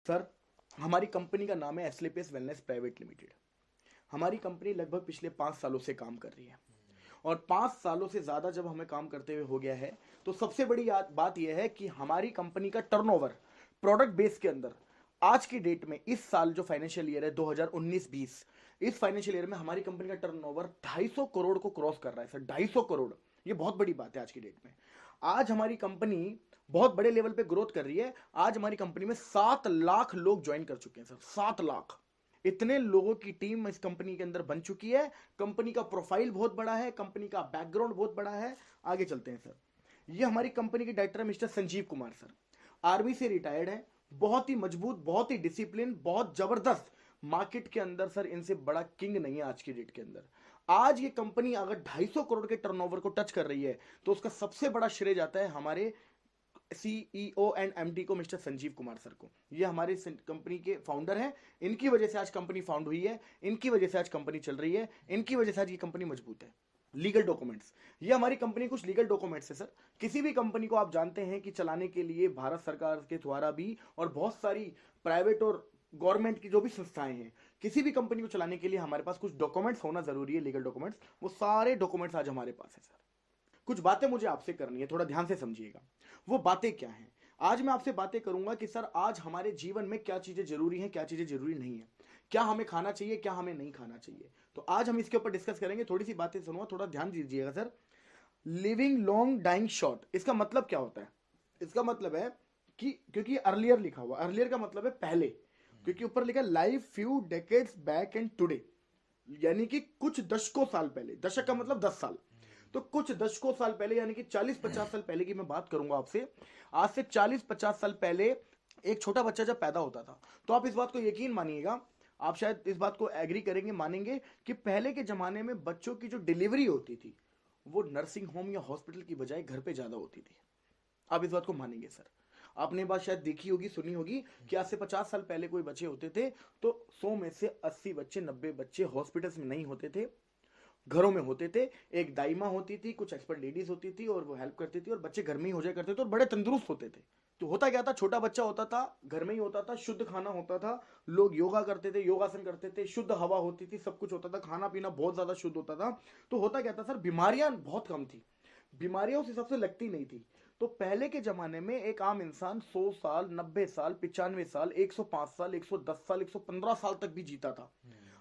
Sir, हमारी company का नाम है एस्क्लेपियस वेलनेस प्राइवेट लिमिटेड। हमारी कंपनी लगभग पिछले 5 सालों से काम कर रही है और 5 सालों से ज़्यादा जब हमें काम करते हुए हो गया है तो सबसे बड़ी बात यह है कि हमारी कंपनी का टर्नओवर प्रोडक्ट बेस के अंदर आज की डेट में इस साल जो फाइनेंशियल ईयर है 2019-20, इस फाइनेंशियल ईयर में हमारी कंपनी का टर्नओवर 250 करोड़ को क्रॉस कर रहा है सर। 250 करोड़, ये बहुत बड़ी बात है आज की डेट में। आज हमारी कंपनी बहुत बड़े लेवल पे ग्रोथ कर रही है। आज हमारी कंपनी में 7 लाख लोग ज्वाइन कर चुके हैं सर। 7 लाख, इतने लोगों की टीम इस कंपनी के अंदर बन चुकी है। कंपनी का प्रोफाइल बहुत बड़ा है, कंपनी का बैकग्राउंड बहुत बड़ा है। आगे चलते हैं सर। ये हमारी कंपनी के director mister Sanjeev Kumar sir, army से रिटायर्ड है। बहुत ही मजबूत, बहुत ही डिसिप्लिन, बहुत जबरदस्त। मार्केट के अंदर सर इनसे बड़ा किंग नहीं है आज की डेट के अंदर। आज ये कंपनी अगर 250 करोड़ के टर्नओवर को टच कर रही है तो उसका सबसे बड़ा श्रेय जाता है हमारे सीईओ एंड एमडी को, मिस्टर संजीव कुमार सर को। ये हमारे कंपनी के फाउंडर हैं। इनकी वजह से आज कंपनी फाउंड हुई है, इनकी वजह से आज कंपनी चल रही है, इनकी वजह से आज ये कंपनी मजबूत है। लीगल डॉक्यूमेंट्स, ये हमारी कंपनी कुछ लीगल डॉक्यूमेंट्स है सर। किसी भी कंपनी को आप जानते हैं कि चलाने के लिए भारत सरकार के द्वारा भी और बहुत सारी प्राइवेट और गवर्नमेंट की जो भी संस्थाएं हैं, किसी भी कंपनी को चलाने के लिए हमारे पास कुछ डॉक्यूमेंट्स होना जरूरी है, लीगल डॉक्यूमेंट्स। वो सारे डॉक्यूमेंट्स आज हमारे पास है सर। कुछ बातें मुझे आपसे करनी है, थोड़ा ध्यान से समझिएगा। वो बातें क्या हैं? आज मैं आपसे बातें करूंगा कि सर आज हमारे जीवन में क्या चीजें जरूरी हैं, क्या चीजें जरूरी नहीं है, क्या हमें खाना चाहिए, क्या हमें नहीं खाना चाहिए। तो आज हम इसके ऊपर डिस्कस करेंगे। थोड़ी सी बातें सुनो, थोड़ा ध्यान दीजिएगा sir. Living long dying short, इसका मतलब क्या होता है? इसका मतलब है कि क्योंकि अर्लियर लिखा हुआ, अर्लियर का मतलब है पहले, क्योंकि ऊपर लिखा life few decades back and today, यानी कि कुछ दशकों साल पहले। दशक का मतलब 10 साल। तो कुछ दशकों साल पहले यानी कि 40-50 साल पहले की मैं बात करूंगा आपसे। आज से 40-50 साल पहले एक छोटा बच्चा जब पैदा होता था, तो आप इस बात को यकीन मानिएगा, आप शायद इस बात को एग्री करेंगे, मानेंगे कि पहले के जमाने में बच्चों की जो डिलीवरी होती थी वो नर्सिंग होम या हॉस्पिटल की बजाय घर पे ज्यादा होती थी। आप इस बात को मानेंगे सर? आपने बात शायद देखी होगी, सुनी होगी कि आज से 50 साल पहले कोई बच्चे होते थे तो 100 में से 80 बच्चे, 90 बच्चे हॉस्पिटल्स में नहीं होते थे, घरों में होते थे। एक दाइमा होती थी, कुछ एक्सपर्ट लेडीज होती थी और वो हेल्प करती थी और बच्चे घर में ही हो जाया करते थे और बड़े तंदुरुस्त होते थे। तो होता क्या था, छोटा बच्चा होता था, घर में ही होता था, शुद्ध खाना होता था, लोग योगा करते थे, योगासन करते थे, शुद्ध हवा होती थी, सब कुछ होता था, खाना पीना बहुत ज्यादा शुद्ध होता था। तो होता क्या था सर, बीमारियां बहुत कम थी, बीमारियां उस हिसाब से लगती नहीं थी। तो पहले के जमाने में एक आम इंसान 100 साल, 90 साल, 95 साल, 105 साल, 110 साल, 115 साल तक भी जीता था।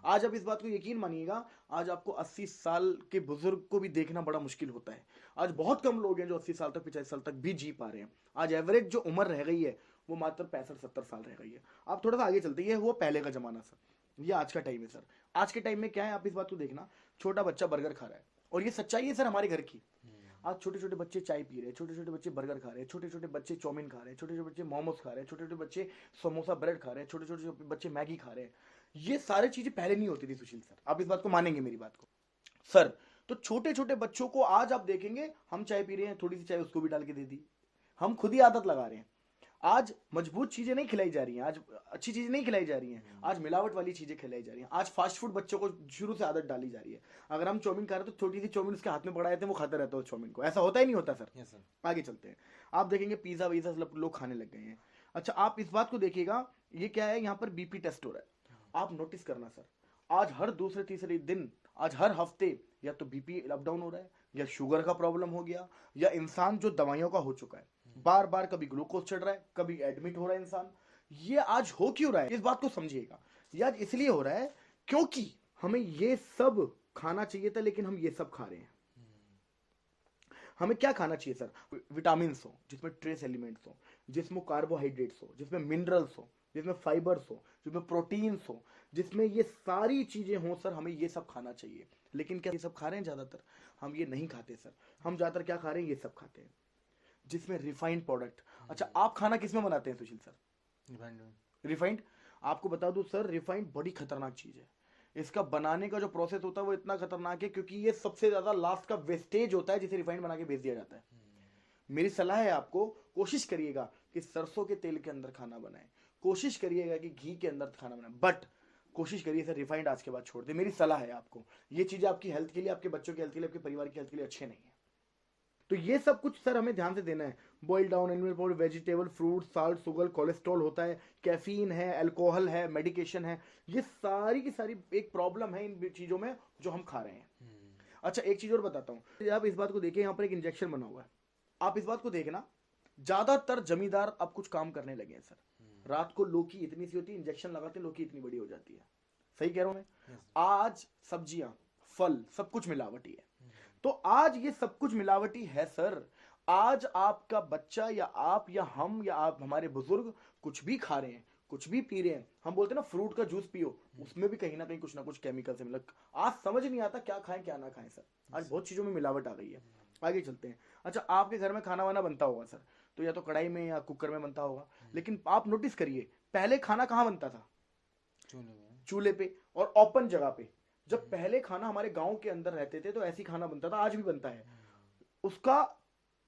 आज आप इस बात को यकीन मानिएगा, आज आपको 80 साल के बुजुर्ग को भी देखना बड़ा मुश्किल होता है। आज बहुत कम लोग हैं जो 80 साल तक, 85 साल तक भी जी पा रहे हैं। आज एवरेज जो उम्र रह गई है वो मात्र 65-70 साल रह गई है। आप थोड़ा सा आगे चलते हैं, वो पहले का जमाना सर, ये आज का टाइम है सर। आज के टाइम में क्या है, आप इस बात को देखना, छोटा बच्चा बर्गर खा रहा है और ये सच्चाई है सर हमारे घर की। आज छोटे छोटे बच्चे चाय पी रहे हैं, छोटे छोटे बच्चे बर्गर खा रहे हैं, छोटे छोटे बच्चे चाउमीन खा रहे हैं, छोटे छोटे बच्चे मोमोज खा रहे हैं, छोटे छोटे बच्चे समोसा ब्रेड खा रहे हैं, छोटे छोटे बच्चे मैगी खा रहे हैं। ये सारी चीजें पहले नहीं होती थी सुशील सर, आप इस बात को मानेंगे मेरी बात को सर। तो छोटे छोटे बच्चों को आज आप देखेंगे, हम चाय पी रहे हैं, थोड़ी सी चाय उसको भी डाल के दे दी, हम खुद ही आदत लगा रहे हैं। आज मजबूत चीजें नहीं खिलाई जा रही हैं, आज अच्छी चीजें नहीं खिलाई जा रही हैं, आज मिलावट वाली चीजें खिलाई जा रही हैं। आज फास्ट फूड बच्चों को शुरू से आदत डाली जा रही है। अगर हम चाउमीन खा रहे हैं तो छोटी सी चाउमीन उसके हाथ में पकड़ा देते हैं, वो खाता रहता है उस चाउमीन को। ऐसा होता ही नहीं होता सर। Yes sir. आगे चलते हैं, आप देखेंगे पिज्जा वीजा सब लोग खाने लग गए हैं। अच्छा, आप इस बात को देखिएगा, ये क्या है, यहाँ पर बीपी टेस्ट हो रहा है। आप नोटिस करना सर, आज हर दूसरे तीसरे दिन, आज हर हफ्ते या तो बीपी अप डाउन हो रहा है, या शुगर का प्रॉब्लम हो गया, या इंसान जो दवाइयों का हो चुका है, बार बार कभी ग्लूकोज चढ़ रहा है, कभी एडमिट हो रहा है इंसान। ये आज हो क्यों रहा है, इस बात को समझिएगा। ये आज इसलिए हो रहा है क्योंकि हमें ये सब खाना चाहिए था लेकिन हम ये सब खा रहे हैं। हमें क्या खाना चाहिए सर? विटामिन हो जिसमें ट्रेस एलिमेंट्स हो, जिसमें कार्बोहाइड्रेट्स हो, जिसमें मिनरल्स हो, जिसमें फाइबर्स हो, जिसमें प्रोटीन्स हो, जिसमें ये सारी चीजें हों सर, हमें ये सब खाना चाहिए। लेकिन क्या ये सब खा रहे हैं? ज्यादातर हम ये नहीं खाते सर। हम ज्यादातर क्या खा रहे हैं? ये सब खाते हैं जिसमें रिफाइंड प्रोडक्ट। अच्छा, आप खाना किसमें बनाते हैं सुशील सर? रिफाइंड। आपको बता दूं सर, रिफाइंड बड़ी खतरनाक चीज है। इसका बनाने का जो प्रोसेस होता है वो इतना खतरनाक है क्योंकि ये सबसे ज्यादा लास्ट का वेस्टेज होता है जिसे रिफाइंड बना के बेच दिया जाता है। मेरी सलाह है आपको, कोशिश करिएगा कि सरसों के तेल के अंदर खाना बनाए, कोशिश करिएगा कि घी के अंदर खाना बनाए, बट कोशिश करिए सर रिफाइंड आज के बाद छोड़ दे। मेरी सलाह है आपको, ये चीजें आपकी हेल्थ के लिए, आपके बच्चों की हेल्थ के लिए, आपके परिवार की हेल्थ के लिए अच्छे नहीं है। तो ये सब कुछ सर हमें ध्यान से देना है। Boil down animal powder, vegetable, fruit, salt, sugar, cholesterol होता है, कैफीन है, अल्कोहल है, मेडिकेशन है। ये सारी की सारी एक प्रॉब्लम है इन चीजों में जो हम खा रहे हैं। अच्छा एक चीज और बताता हूँ, आप इस बात को देखिए, यहाँ पर एक इंजेक्शन बना हुआ है, आप इस बात को देखना, ज्यादातर जमींदार अब कुछ काम करने लगे हैं सर। रात को लौकी इतनी सी होती है, इंजेक्शन लगाते लौकी इतनी बड़ी हो जाती है। सही कह रहा हूं मैं? आज सब्जियां, फल, सब कुछ मिलावटी है। तो आज ये सब कुछ मिलावटी है सर। आज आपका बच्चा या आप या हम या आप हमारे बुजुर्ग कुछ भी खा रहे हैं, कुछ भी पी रहे हैं, हम बोलते हैं ना फ्रूट का जूस पियो, उसमें भी कहीं ना कुछ केमिकल से मिला। आज समझ नहीं आता क्या खाएं क्या ना खाएं सर। आज बहुत चीजों में मिलावट आ गई है। आगे चलते हैं। अच्छा आपके घर में खाना वाना बनता होगा सर, तो या तो कढ़ाई में या कुकर में बनता होगा, लेकिन आप नोटिस करिए पहले खाना कहाँ बनता था? चूल्हे पे और ओपन जगह पे। जब पहले खाना हमारे गांव के अंदर रहते थे तो ऐसी खाना बनता था, आज भी बनता है उसका।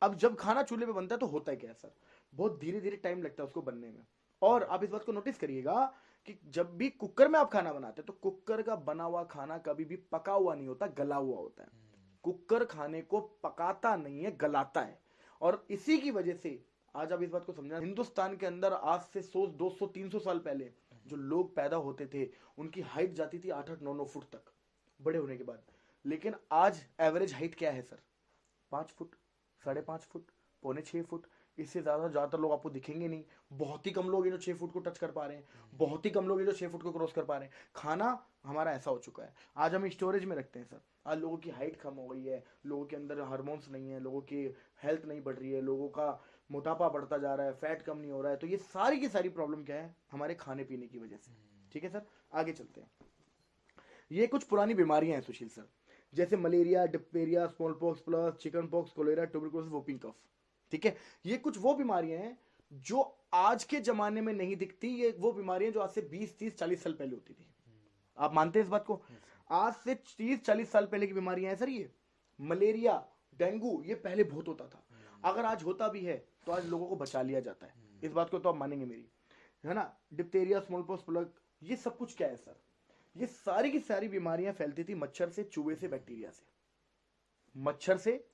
अब जब खाना चूल्हे पे बनता है तो होता है क्या सर, बहुत धीरे धीरे टाइम लगता है उसको बनने में। और आप इस बात को नोटिस करिएगा कि जब भी कुकर में आप खाना बनाते हैं तो कुकर का बना हुआ खाना कभी भी पका हुआ नहीं होता, गला हुआ होता है। कुकर खाने को पकाता नहीं है, गलाता है। और इसी की वजह से आज आप इस बात को समझना, हिंदुस्तान के अंदर आज से 100 200 300 साल पहले जो लोग पैदा होते थे उनकी हाइट जाती थी 8-8 9-9 फुट तक बड़े होने के बाद। लेकिन आज एवरेज हाइट क्या है सर? 5 foot, 5.5 foot, 5.25 foot. इससे ज्यादातर लोग आपको दिखेंगे नहीं। बहुत ही कम लोग हैं जो 6 फुट को टच कर पा रहे हैं, बहुत ही कम लोग हैं जो 6 फुट को क्रॉस कर पा रहे हैं। खाना हमारा ऐसा हो चुका है, आज हम स्टोरेज में रखते हैं सर। आज लोगों की हाइट कम हो गई है, लोगों के अंदर हार्मोन्स नहीं है, लोगों की हेल्थ नहीं बढ़ रही है, लोगों का मोटापा बढ़ता जा रहा है, फैट कम नहीं हो रहा है। तो ये सारी की सारी प्रॉब्लम क्या है? हमारे खाने पीने की वजह से। ठीक है सर, आगे चलते हैं। ये कुछ पुरानी बीमारियां हैं सुशील सर, जैसे malaria, diphtheria, small pox plus, chicken pox, cholera, tuberculosis, whooping cough. ठीक है, ये कुछ वो बीमारियां हैं जो आज के जमाने में नहीं दिखती। ये वो बीमारियां जो आज से 20-30-40 साल पहले होती थी। आप मानते हैं इस बात को? आज से 30-40 साल पहले की बीमारियां हैं सर। ये मलेरिया, डेंगू, ये पहले बहुत होता था। अगर आज होता भी है तो आज लोगों को बचा लिया जाता है। इस बात को तो आप मानेंगे मेरी, है ना? डिप्थीरिया, स्मॉल पॉक्स, प्लग, ये सब कुछ क्या है सर? ये सारी की सारी बीमारियां फैलती थी मच्छर से, चूहे से, बैक्टीरिया से। मच्छर से,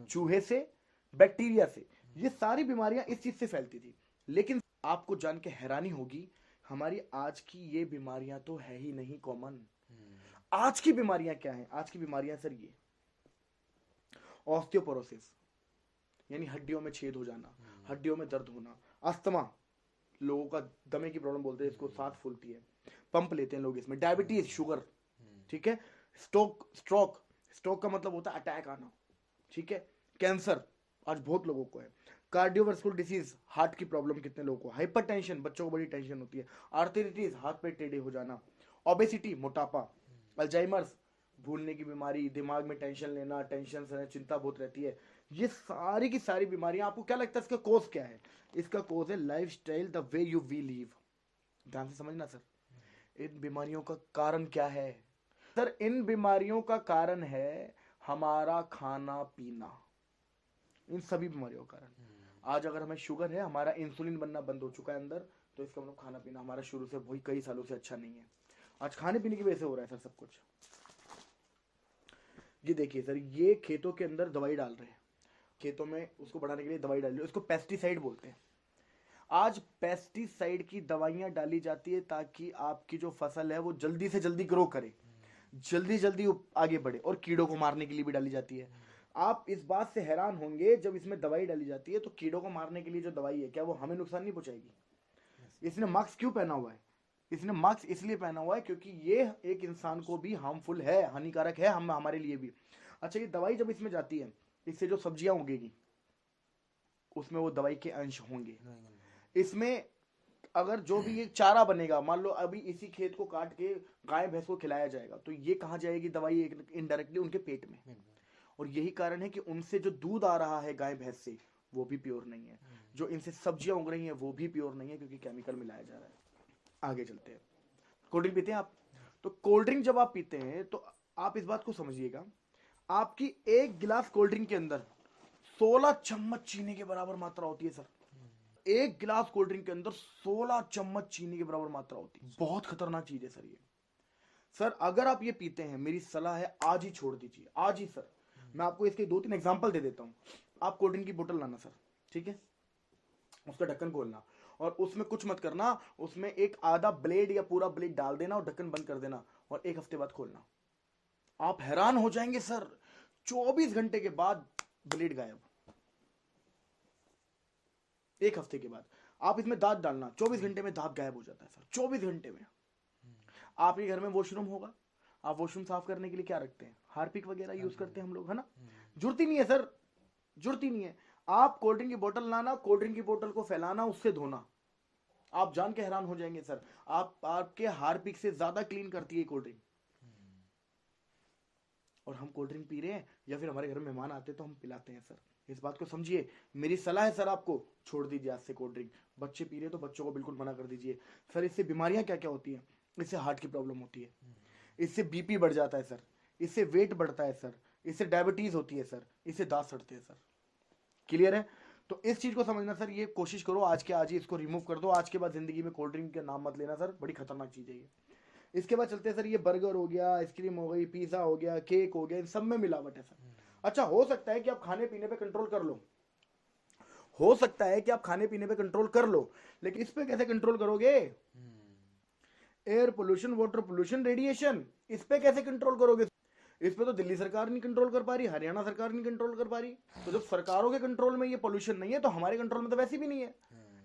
चूहे से, बैक्टीरिया से। ये सारी बीमारियां इस चीज से फैलती थी। लेकिन आपको जान के हैरानी होगी, हमारी आज की ये बीमारियां तो है ही नहीं कॉमन। आज की बीमारियां क्या हैं? आज की बीमारियां सर ये ऑस्टियोपोरोसिस, यानी हड्डियों में छेद हो जाना, हड्डियों में दर्द होना, अस्थमा, लोगों का दमे की प्रॉब्लम बोलते हैं इसको, सांस फूलती है, पंप लेते हैं लोग इसमें, डायबिटीज, शुगर, ठीक है, स्ट्रोक का मतलब होता है अटैक आना, ठीक है, कैंसर आज बहुत लोगों को है, कार्डियोवास्कुलर डिसीज, हार्ट की प्रॉब्लम कितने लोगों को, हाइपरटेंशन, बच्चों को बड़ी टेंशन होती है, आर्थराइटिस, हाथ पैर टेढ़े हो जाना, ओबेसिटी, मोटापा, अल्जाइमर्स, भूलने की बीमारी, दिमाग में टेंशन लेना, टेंशन से चिंता बहुत रहती है। ये सारी की सारी बीमारियां, आपको क्या लगता है इसका कोज क्या है? इसका कोज है lifestyle, the way you we live. ध्यान से समझना सर, इन बीमारियों का कारण क्या है सर? इन बीमारियों का कारण है हमारा खाना पीना। इन सभी बीमारियों का कारण आज अगर हमें शुगर है, हमारा इंसुलिन बनना बंद हो चुका है अंदर, तो इसका मतलब खाना पीना हमारा शुरू से वही कई सालों से अच्छा नहीं है। आज खाने पीने की वजह से हो रहा है सर सब कुछ। ये देखिए सर, ये खेतों के अंदर दवाई डाल रहे हैं, खेतों में उसको बढ़ाने के लिए दवाई डाल रहे हैं, उसको पेस्टिसाइड बोलते हैं। आज पेस्टिसाइड की दवाइयां डाली जाती है ताकि आपकी जो फसल है वो जल्दी से जल्दी ग्रो करे, जल्दी जल्दी आगे बढ़े, और कीड़ों को मारने के लिए भी डाली जाती है। आप इस बात से हैरान होंगे, जब इसमें दवाई डाली जाती है तो कीड़ों को मारने के लिए जो दवाई है, क्या वो हमें नुकसान नहीं पहुंचाएगी? इसने मास्क क्यों पहना हुआ है? इसने मास्क इसलिए पहना हुआ है क्योंकि ये एक इंसान को भी हार्मफुल है, हानिकारक है, हम हमारे लिए भी। अच्छा, ये दवाई जब इसमें जाती है, इससे जो सब्जियां उगेगी उसमें वो दवाई के अंश होंगे। इसमें अगर जो भी ये चारा बनेगा, मान लो अभी इसी खेत को काट के गाय भैंस को खिलाया जाएगा, तो ये कहाँ जाएगी दवाई? इनडायरेक्टली उनके पेट में। और यही कारण है कि उनसे जो दूध आ रहा है गाय भैंस से, वो भी प्योर नहीं है। जो इनसे सब्जियां उग रही हैं वो भी प्योर नहीं है, क्योंकि केमिकल मिलाया जा रहा है। आगे चलते हैं। कोल्ड ड्रिंक पीते हैं आप? तो कोल्ड ड्रिंक जब आप पीते हैं तो आप इस बात को समझिएगा, आपकी एक गिलास कोल्ड ड्रिंक के अंदर 16 चम्मच चीनी के बराबर मात्रा होती है सर। एक गिलास कोल्ड ड्रिंक के अंदर 16 चम्मच चीनी के बराबर मात्रा होती है। बहुत खतरनाक चीज है सर ये। सर अगर आप ये पीते हैं, मेरी सलाह है आज ही छोड़ दीजिए, आज ही सर। मैं आपको इसके 2-3 एग्जांपल दे देता हूं। आप कोल्ड ड्रिंक की बोतल लाना सर, ठीक है, उसका ढक्कन खोलना और उसमें कुछ मत करना, उसमें एक आधा ब्लेड या पूरा ब्लेड डाल देना और ढक्कन बंद कर देना और 1 हफ्ते बाद खोलना। आप हैरान हो जाएंगे सर, 24 घंटे के बाद ब्लेड गायब। 1 हफ्ते के बाद आप इसमें दांत डालना, 24 घंटे में दांत गायब हो जाता है सर, 24 घंटे में। आपके घर में वॉशरूम होगा, आप वॉशरूम साफ करने के लिए क्या रखते हैं, हार्पिक वगैरह यूज करते हैं हम लोग, है ना। जरूरत ही नहीं है सर, जरूरत ही नहीं है। आप कोल्ड ड्रिंक की बोतल लाना, कोल्ड ड्रिंक की बोतल को फैलाना, उससे धोना, आप जान के हैरान हो जाएंगे सर, आपके हार्पिक से ज्यादा क्लीन करती है कोल्ड ड्रिंक। और हम कोल्ड ड्रिंक पी रहे हैं या फिर हमारे घर में मेहमान आते हैं तो हम पिलाते हैं सर, इस बात को समझिए। मेरी सलाह है सर आपको, छोड़ दीजिए आज से कोल्ड ड्रिंक। बच्चे पी रहे हैं तो बच्चों को बिल्कुल मना कर दीजिए सर। इससे बीमारियां क्या क्या होती हैं, इससे हार्ट की प्रॉब्लम होती है, इससे बीपी बढ़ जाता है सर, इससे वेट बढ़ता है सर, इससे डायबिटीज होती है सर, इससे दांत सड़ते हैं सर। क्लियर है। तो इस चीज को समझना सर, ये कोशिश करो आज के आज ही इसको रिमूव कर दो। आज के बाद जिंदगी में कोल्ड ड्रिंक का नाम मत लेना सर, बड़ी खतरनाक चीज है ये। इसके बाद चलते हैं सर, ये बर्गर हो गया, आइसक्रीम हो गई, पिज्जा हो गया, केक हो गया, इन सब में मिलावट है सर। अच्छा, हो सकता है कि आप खाने पीने पे कंट्रोल कर लो, हो सकता है कि आप खाने पीने पे कंट्रोल कर लो, लेकिन इस पे कैसे कंट्रोल करोगे? Air pollution, water pollution, radiation, इस पे कैसे कंट्रोल करोगे? इस पे तो दिल्ली सरकार नहीं कंट्रोल कर पा रही, हरियाणा सरकार नहीं कंट्रोल कर पा रही। तो जब सरकारों के कंट्रोल में ये पोल्यूशन नहीं है तो हमारे कंट्रोल में तो वैसे भी नहीं है,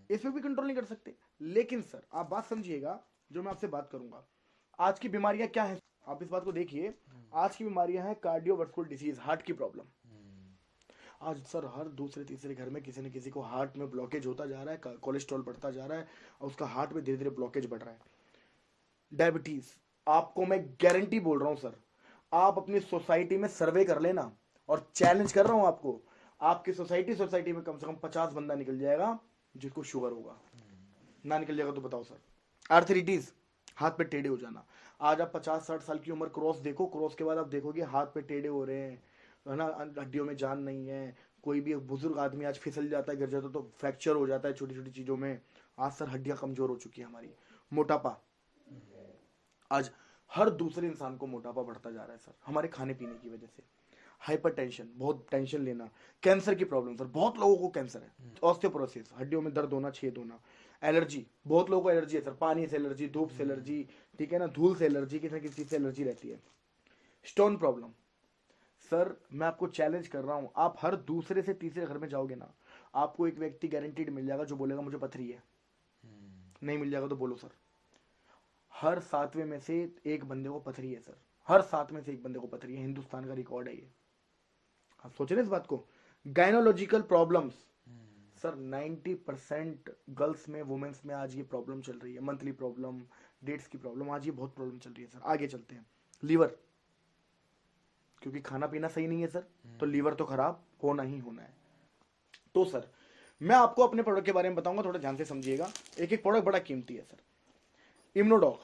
इस पे भी कंट्रोल नहीं कर सकते। लेकिन सर आप बात समझिएगा, जो मैं आपसे बात करूंगा, आज की बीमारियां क्या है, आप इस बात को देखिए। आज की बीमारियां हैं कार्डियोवास्कुलर डिसीज, हार्ट की प्रॉब्लम। आज सर हर दूसरे तीसरे घर में किसी न किसी को हार्ट में ब्लॉकेज होता जा रहा है, कोलेस्ट्रॉल बढ़ता जा रहा है और उसका हार्ट में धीरे धीरे ब्लॉकेज बढ़ रहा है। डायबिटीज, आपको मैं गारंटी बोल रहा हूं सर, आप अपनी सोसाइटी में सर्वे कर लेना और चैलेंज कर रहा हूं आपको, आपकी सोसाइटी में कम से कम 50 बंदा निकल जाएगा जिसको शुगर होगा। ना निकल जाएगा तो बताओ सर। आर्थराइटिस, हाथ पे टेढ़े हो जाना। आज आप 50-60 साल की उम्र क्रॉस देखो, क्रॉस के बाद आप देखोगे हाथ पे टेढ़े हो रहे हैं, है ना, हड्डियों में जान नहीं है। कोई भी बुजुर्ग आदमी आज फिसल जाता है, गिर जाता है तो फ्रैक्चर हो जाता है छोटी छोटी चीजों में। आज सर हड्डियां कमजोर हो चुकी है हमारी। मोटापा, आज हर दूसरे इंसान को मोटापा बढ़ता जा रहा है सर, हमारे खाने पीने की वजह से। हाइपरटेंशन, बहुत टेंशन लेना। कैंसर की प्रॉब्लम सर, बहुत लोगों को कैंसर है। ऑस्टियोपोरोसिस, हड्डियों में दर्द होना, छेद होना। एलर्जी, बहुत लोगों को एलर्जी है सर, पानी से एलर्जी, धूप से एलर्जी, ठीक है ना, धूल से एलर्जी, किसी न किसी चीज से एलर्जी रहती है। स्टोन प्रॉब्लम, सर मैं आपको चैलेंज कर रहा हूं, आप हर दूसरे से तीसरे घर में जाओगे ना, आपको एक व्यक्ति गारंटीड मिल जाएगा जो बोलेगा मुझे पथरी है। नहीं मिल जाएगा तो बोलो सर। हर 7वें में से एक बंदे को पथरी है सर, हर 7 में से एक बंदे को पथरी है, हिंदुस्तान का रिकॉर्ड है ये। आप सोच रहे हैं इस बात को। गायनोलॉजिकल प्रॉब्लम्स, सर 90% गर्ल्स में, वुमेन्स में आज ये प्रॉब्लम चल रही है। मंथली प्रॉब्लम, डेट्स की प्रॉब्लम, आज ये बहुत प्रॉब्लम चल रही है सर। आगे चलते हैं। लीवर, क्योंकि खाना पीना सही नहीं है सर, तो लीवर तो खराब होना ही होना है। तो सर मैं आपको अपने प्रोडक्ट के बारे में बताऊंगा, थोड़ा ध्यान से समझिएगा। एक एक प्रोडक्ट बड़ा कीमती है सर। इम्यूनोडॉग,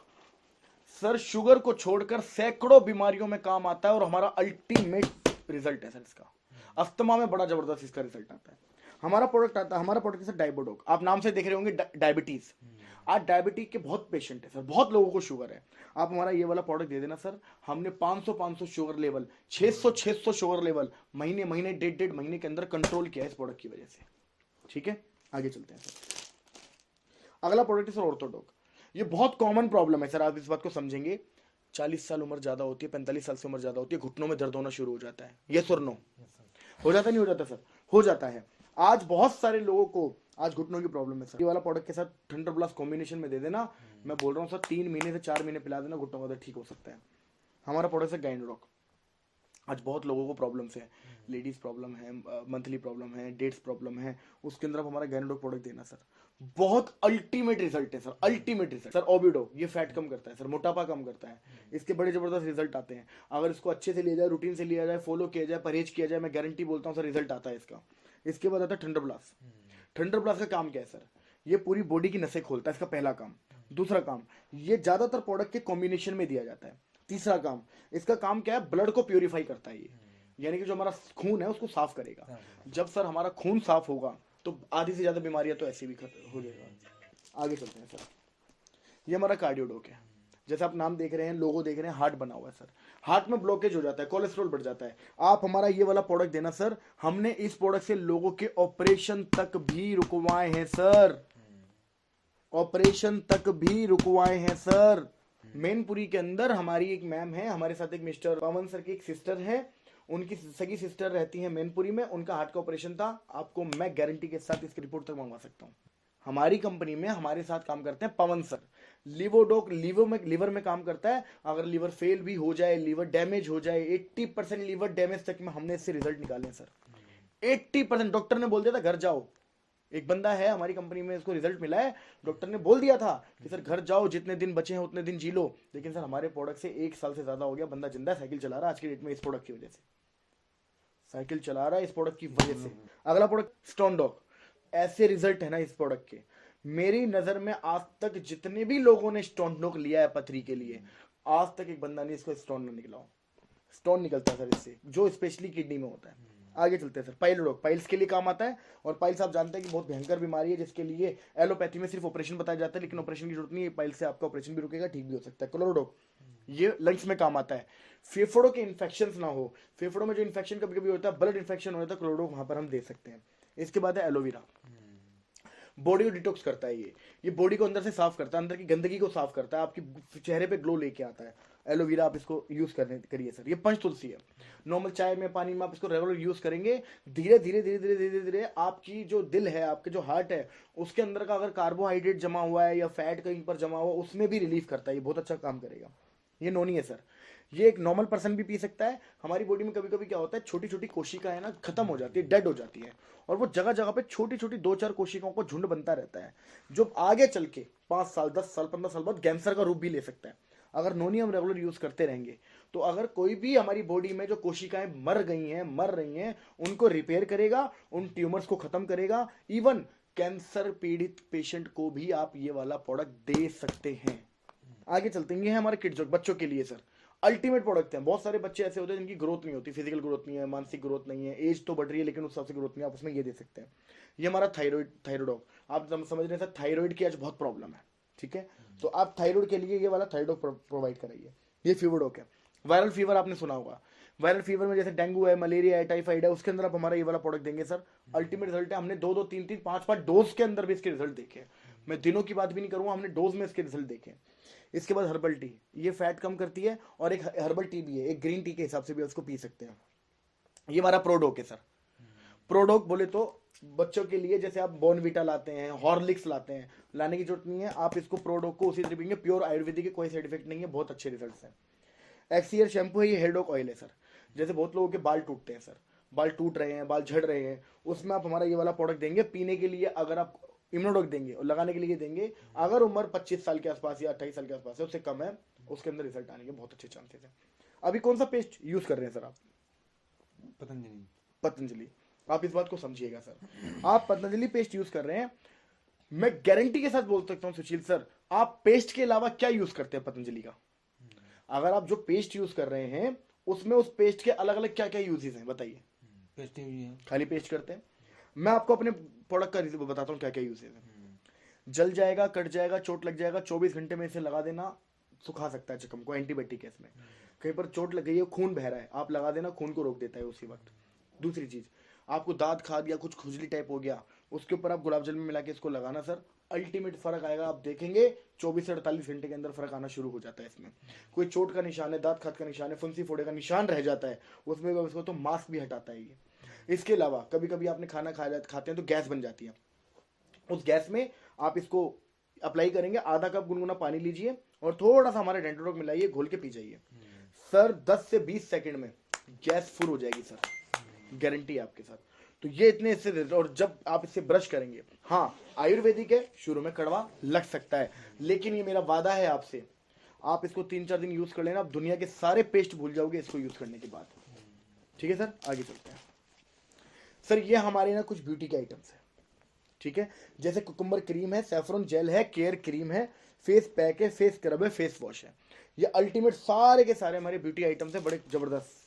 सर शुगर को छोड़कर सैकड़ों बीमारियों में काम आता है और हमारा अल्टीमेट रिजल्ट है सर इसका। अस्थमा में बड़ा जबरदस्त इसका रिजल्ट आता है। हमारा प्रोडक्ट आता है, हमारा प्रोडक्ट है डायबोडोग। आप नाम से देख रहे होंगे डायबिटीज। आज डायबिटीज के बहुत पेशेंट है सर, बहुत लोगों को शुगर है। आप हमारा ये वाला प्रोडक्ट दे देना सर, हमने 500 शुगर लेवल, 600 शुगर लेवल महीने 1.5 महीने के अंदर कंट्रोल किया है इस प्रोडक्ट की वजह से। ठीक है, आगे चलते हैं सर। अगला प्रोडक्ट है सर ऑर्थोडॉग। ये बहुत कॉमन प्रॉब्लम है सर, आप इस बात को समझेंगे। 40 साल उम्र ज्यादा होती है, 45 साल से उम्र ज्यादा होती है, घुटनों में दर्द होना शुरू हो जाता है। यस और नो? हो जाता नहीं हो जाता सर? हो जाता है। आज बहुत सारे लोगों को आज घुटनों की प्रॉब्लम है सर। ये वाला प्रोडक्ट के साथ थंडर ब्लास्ट कॉम्बिनेशन में दे देना, मैं बोल रहा हूँ सर 3 महीने से 4 महीने पिला देना, घुटनों का दर्द ठीक हो सकता है। हमारा प्रोडक्ट है गाइनोडॉग। आज बहुत लोगों को प्रॉब्लम्स है, लेडीज प्रॉब्लम है, मंथली प्रॉब्लम है, डेट्स प्रॉब्लम है, उसके अंदर आप हमारा गाइनोडॉग प्रोडक्ट देना सर, बहुत अल्टीमेट रिजल्ट है सर, अल्टीमेट रिजल्ट। सर ओबिडो, ये फैट कम करता है सर, मोटापा कम करता है, इसके बड़े जबरदस्त रिजल्ट आते हैं। अगर इसको अच्छे से लिया जाए, रूटीन से लिया जाए, फॉलो किया जाए, परहेज किया जाए, मैं गारंटी बोलता हूँ सर रिजल्ट आता है इसका। इसके बाद आता है थंडर ब्लास्ट। थंडर ब्लास्ट का काम क्या है सर? ये पूरी बॉडी की नसें खोलता है, इसका पहला काम। दूसरा काम, ये ज्यादातर प्रोडक्ट के कॉम्बिनेशन में दिया जाता है। तीसरा काम, इसका काम क्या है? ब्लड को प्यूरिफाई करता है ये, यानी कि जो हमारा खून है उसको साफ करेगा। जब सर हमारा खून साफ होगा तो आधी से ज्यादा बीमारियां तो ऐसी भी खत्म हो जाएगा। आगे चलते हैं सर। ये हमारा कार्डियोडॉग है। जैसे आप नाम देख रहे हैं, लोगो देख रहे हैं, हार्ट बना हुआ है सर। हार्ट में ब्लॉकेज हो जाता है, कोलेस्ट्रॉल बढ़ जाता है। आप हमारा ये वाला प्रोडक्ट देना सर, हमने इस प्रोडक्ट से लोगों के ऑपरेशन तक भी रुकवाए हैं सर, ऑपरेशन तक भी रुकवाए हैं सर। मैनपुरी के अंदर हमारी एक मैम है, हमारे साथ एक मिस्टर पवन सर की एक सिस्टर है, उनकी सगी सिस्टर रहती है मैनपुरी में, उनका हार्ट का ऑपरेशन था। आपको मैं गारंटी के साथ इसकी रिपोर्ट तक मंगवा सकता हूँ। हमारी कंपनी में हमारे साथ काम करते हैं पवन सर। लिवोडोक लीवर में काम करता है। अगर लीवर फेल भी हो जाए, लीवर डैमेज हो जाए, 80% लीवर डैमेज तक में हमने इससे रिजल्ट निकाले हैं सर। 80% डॉक्टर ने बोल दिया था घर जाओ। एक बंदा है हमारी कंपनी में, इसको रिजल्ट मिला है, डॉक्टर ने बोल दिया था कि सर घर जाओ, जितने दिन बचे हैं उतने दिन जी लो। लेकिन सर हमारे प्रोडक्ट से 1 साल से ज्यादा हो गया, बंदा जिंदा साइकिल चला रहा है आज की डेट में, इस प्रोडक्ट की वजह से साइकिल चला रहा है, इस प्रोडक्ट की वजह से। अगला प्रोडक्ट स्टोन डॉग। ऐसे रिजल्ट है ना इस प्रोडक्ट के, मेरी नजर में आज तक जितने भी लोगों ने स्टोन डॉग लिया है पथरी के लिए, आज तक एक बंदा नहीं इसको स्टोन न निकला हो। स्टोन निकलता है सर इससे, जो स्पेशली किडनी में होता है। आगे चलते हैं सर। पाइलोडॉग पाइल्स के लिए काम आता है, और पाइल्स आप जानते हैं कि बहुत भयंकर बीमारी है, जिसके लिए एलोपैथी में सिर्फ ऑपरेशन बताया जाता है, लेकिन ऑपरेशन की जरूरत नहीं है। पाइल्स से आपका ऑपरेशन भी रुकेगा, ठीक भी हो सकता है। क्लोरोडॉग ये लंग्स में काम आता है, फेफड़ों के इन्फेक्शन ना हो, फेफड़ों में जो इन्फेक्शन कभी कभी होता है, ब्लड इन्फेक्शन होता है, क्लोरोडॉग वहां पर हम दे सकते हैं। इसके बाद है एलोवेरा। बॉडी को डिटॉक्स करता है ये बॉडी को अंदर से साफ करता है, अंदर की गंदगी को साफ करता है, आपकी चेहरे पे ग्लो लेके आता है। एलोवेरा आप इसको यूज करिए सर। ये पंच तुलसी है, नॉर्मल चाय में पानी में आप इसको रेगुलर यूज करेंगे, धीरे धीरे धीरे धीरे धीरे धीरे आपकी जो दिल है, आपके जो हार्ट है, उसके अंदर का अगर कार्बोहाइड्रेट जमा हुआ है या फैट कहीं पर जमा हुआ, उसमें भी रिलीफ करता है, ये बहुत अच्छा काम करेगा। ये नोनी है सर, ये एक नॉर्मल पर्सन भी पी सकता है। हमारी बॉडी में कभी कभी क्या होता है, छोटी छोटी कोशिकाएं ना खत्म हो जाती है, डेड हो जाती है, और वो जगह जगह पे छोटी छोटी 2-4 कोशिकाओं को झुंड बनता रहता है, जो आगे चल के 5 साल 10 साल 15 साल बाद कैंसर का रूप भी ले सकता है। अगर नोनी हम रेगुलर यूज करते रहेंगे, तो अगर कोई भी हमारी बॉडी में जो कोशिकाएं मर रही हैं, उनको रिपेयर करेगा, उन ट्यूमर्स को खत्म करेगा। इवन कैंसर पीड़ित पेशेंट को भी आप ये वाला प्रोडक्ट दे सकते हैं। आगे चलते हैं, ये है हमारे किड्स बच्चों के लिए सर अल्टीमेट प्रोडक्ट है। बहुत सारे बच्चे ऐसे होते हैं जिनकी ग्रोथ नहीं होती, फिजिकल ग्रोथ नहीं है, मानसिक ग्रोथ नहीं है, एज तो बढ़ रही है लेकिन उस हिसाब से ग्रोथ नहीं है, आप उसमें ये दे सकते हैं। ये हमारा थायराइड, आप समझ रहे हैं सर, थायराइड की आज बहुत प्रॉब्लम है, ठीक है, तो आप थायराइड के लिए ये वाला थायराइड प्रोवाइड कराइए। ये फीवरडॉक है। वायरल फीवर आपने सुना होगा, वायरल फीवर में जैसे डेंगू है, मलेरिया है, टाइफाइड है, उसके अंदर आप हमारा ये वाला प्रोडक्ट देंगे सर, अल्टीमेट रिजल्ट है। हमने 2-2 3-3 5-5 डोज के अंदर भी इसके रिजल्ट देखे, मैं दिनों की बात भी नहीं करूंगा, हमने डोज में इसके रिजल्ट देखे। इसके बाद हर्बल टी, ये फैट कम करती है, और एक हर्बल टी भी है, एक ग्रीन टी के हिसाब से भी उसको पी सकते हैं। ये हमारा प्रोडोक है सर। प्रोडोक बोले तो बच्चों के लिए, जैसे आप बॉर्नवीटा लाते हैं, हॉर्लिक्स लाते हैं, लाने की जरूरत नहीं है, आप इसको प्रोडोक को उसी तरह पीएंगे, प्योर आयुर्वेदिक है, कोई साइड इफेक्ट नहीं है, बहुत अच्छे रिजल्ट्स हैं। एक्सीयर शैम्पू है, ये हेयर डॉक ऑयल है सर। जैसे बहुत लोगों के बाल टूटते हैं सर, बाल टूट रहे हैं, बाल झड़ रहे हैं, उसमें आप हमारा ये वाला प्रोडक्ट देंगे पीने के लिए। अगर आप इम्यूनोडॉक देंगे और लगाने के लिए देंगे, अगर उम्र 25 साल के आसपास या 28 साल के आसपास है, उससे कम है, उसके अंदर रिजल्ट आने के बहुत अच्छे चांसेस हैं। अभी कौन सा पेस्ट यूज कर रहे हैं सर आप? पतंजलि। आप इस बात को समझिएगा सर, आप पतंजलि पेस्ट यूज कर रहे हैं, मैं गारंटी के साथ बोल सकता हूं सुशील सर, आप पेस्ट के अलावा क्या यूज करते हैं पतंजलि का? अगर आप जो पेस्ट यूज कर रहे हैं, उसमें उस पेस्ट के अलग अलग क्या क्या यूजेस हैं बताइए? पेस्ट ही है, खाली पेस्ट करते हैं। मैं आपको अपने प्रोडक्ट का रिव्यू बताता हूँ क्या क्या यूजेस है। जल जाएगा, कट जाएगा, चोट लग जाएगा, 24 घंटे में इसे लगा देना, सुखा सकता है जख्म को, एंटीबायोटिक है इसमें। कहीं पर चोट लग गई है, खून बह रहा है, आप लगा देना, खून को रोक देता है उसी वक्त। दूसरी चीज, आपको दांत खाद या कुछ खुजली टाइप हो गया, उसके ऊपर आप गुलाब जल में मिला के इसको लगाना सर, अल्टीमेट फर्क आएगा। आप देखेंगे 24 से 48 घंटे के अंदर फर्क आना शुरू हो जाता है इसमें। कोई चोट का निशान है, दांत खाद का निशान है, फुंसी फोड़े का निशान रह जाता है, उसमें उसको तो मास्क भी हटाता है ये। इसके अलावा कभी कभी आपने खाना खाते हैं तो गैस बन जाती है, उस गैस में आप इसको अप्लाई करेंगे, आधा कप गुनगुना पानी लीजिए और थोड़ा सा हमारे डेंटोडॉक मिलाइए, घोल के पी जाइए सर, 10 से 20 सेकंड में गैस फुल हो जाएगी सर, गारंटी है आपके साथ। तो ये इतने इससे, और जब आप इससे ब्रश करेंगे, हाँ आयुर्वेदिक है, शुरू में कड़वा लग सकता है, लेकिन ये मेरा वादा है आपसे, आप इसको 3-4 दिन यूज कर लेना, आप दुनिया के सारे पेस्ट भूल जाओगे इसको यूज करने के बाद। ठीक है सर, आगे चलते हैं सर। ये हमारे ना कुछ ब्यूटी के आइटम्स है, ठीक है, जैसे कुकुम्बर क्रीम है, सैफरन जेल है, केयर क्रीम है, फेस पैक है, फेस स्क्रब है, फेस वॉश है। ये अल्टीमेट सारे के सारे हमारे ब्यूटी आइटम्स है, बड़े जबरदस्त।